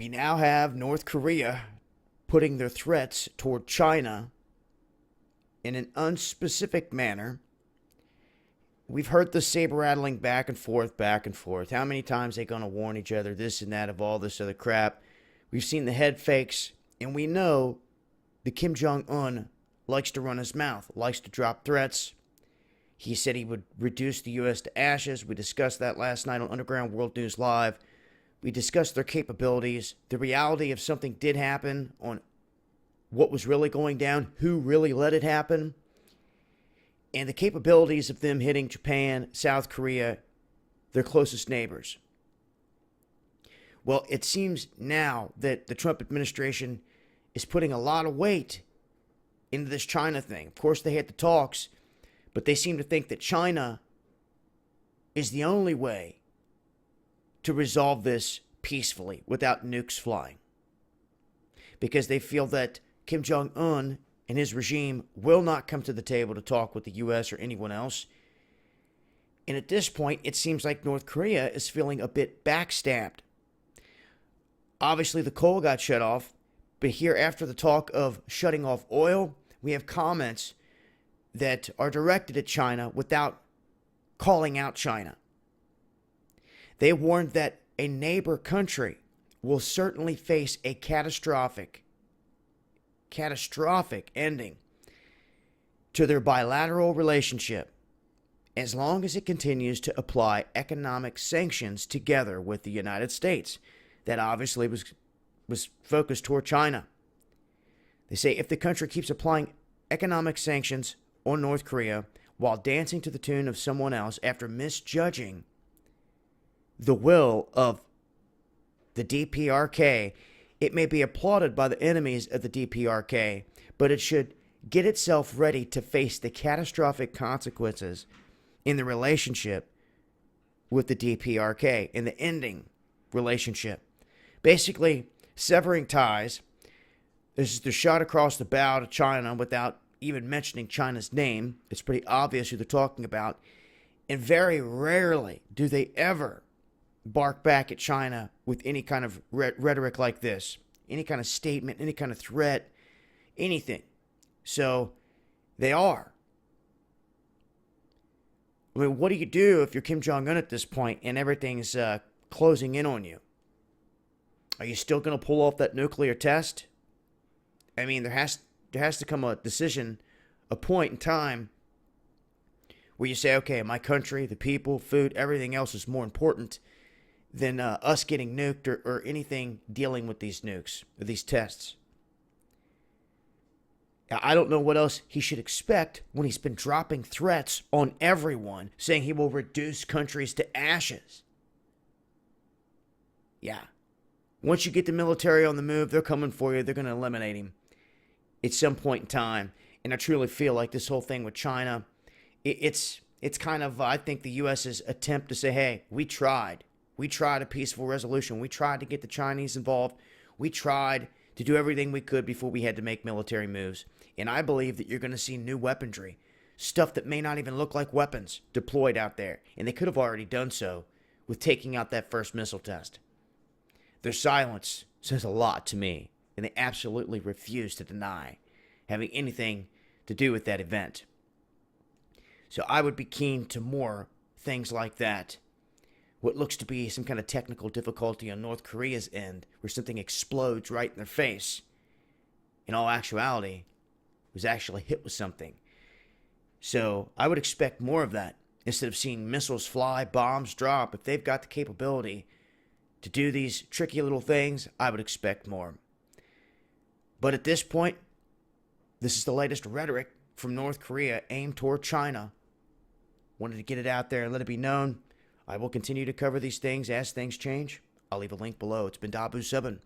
We now have North Korea putting their threats toward China in an unspecific manner. We've heard the saber rattling back and forth, back and forth. How many times are they going to warn each other, this and that, of all this other crap? We've seen the head fakes, and we know the Kim Jong-un likes to run his mouth, likes to drop threats. He said he would reduce the U.S. to ashes. We discussed that last night on Underground World News Live. We discussed their capabilities, the reality if something did happen, on what was really going down, who really let it happen, and the capabilities of them hitting Japan, South Korea, their closest neighbors. Well, it seems now that the Trump administration is putting a lot of weight into this China thing. Of course, they had the talks, but they seem to think that China is the only way to resolve this peacefully without nukes flying. Because they feel that Kim Jong-un and his regime will not come to the table to talk with the U.S. or anyone else. And at this point, it seems like North Korea is feeling a bit backstabbed. Obviously, the coal got shut off, but here, after the talk of shutting off oil, we have comments that are directed at China without calling out China. They warned that a neighbor country will certainly face a catastrophic ending to their bilateral relationship as long as it continues to apply economic sanctions together with the United States. That obviously was focused toward China. They say if the country keeps applying economic sanctions on North Korea while dancing to the tune of someone else after misjudging the will of the DPRK, it may be applauded by the enemies of the DPRK, but it should get itself ready to face the catastrophic consequences in the relationship with the DPRK, in the ending relationship. Basically, severing ties. This is the shot across the bow to China without even mentioning China's name. It's pretty obvious who they're talking about. And very rarely do they ever bark back at China with any kind of rhetoric like this, any kind of statement, any kind of threat, anything. So they are. I mean, what do you do if you're Kim Jong-un at this point and everything's closing in on you? Are you still going to pull off that nuclear test? I mean, there has to come a decision, a point in time where you say, okay, my country, the people, food, everything else is more important than us getting nuked or anything dealing with these nukes or these tests. Now, I don't know what else he should expect when he's been dropping threats on everyone, saying he will reduce countries to ashes. Yeah. Once you get the military on the move, they're coming for you. They're going to eliminate him at some point in time. And I truly feel like this whole thing with China, it's kind of, I think, the U.S.'s attempt to say, hey, we tried. We tried a peaceful resolution. We tried to get the Chinese involved. We tried to do everything we could before we had to make military moves. And I believe that you're going to see new weaponry, stuff that may not even look like weapons, deployed out there. And they could have already done so with taking out that first missile test. Their silence says a lot to me, and they absolutely refuse to deny having anything to do with that event. So I would be keen to more things like that. What looks to be some kind of technical difficulty on North Korea's end, where something explodes right in their face, in all actuality, was actually hit with something. So I would expect more of that. Instead of seeing missiles fly, bombs drop, if they've got the capability to do these tricky little things, I would expect more. But at this point, this is the latest rhetoric from North Korea aimed toward China. Wanted to get it out there and let it be known. I will continue to cover these things as things change. I'll leave a link below. It's been Dabu7.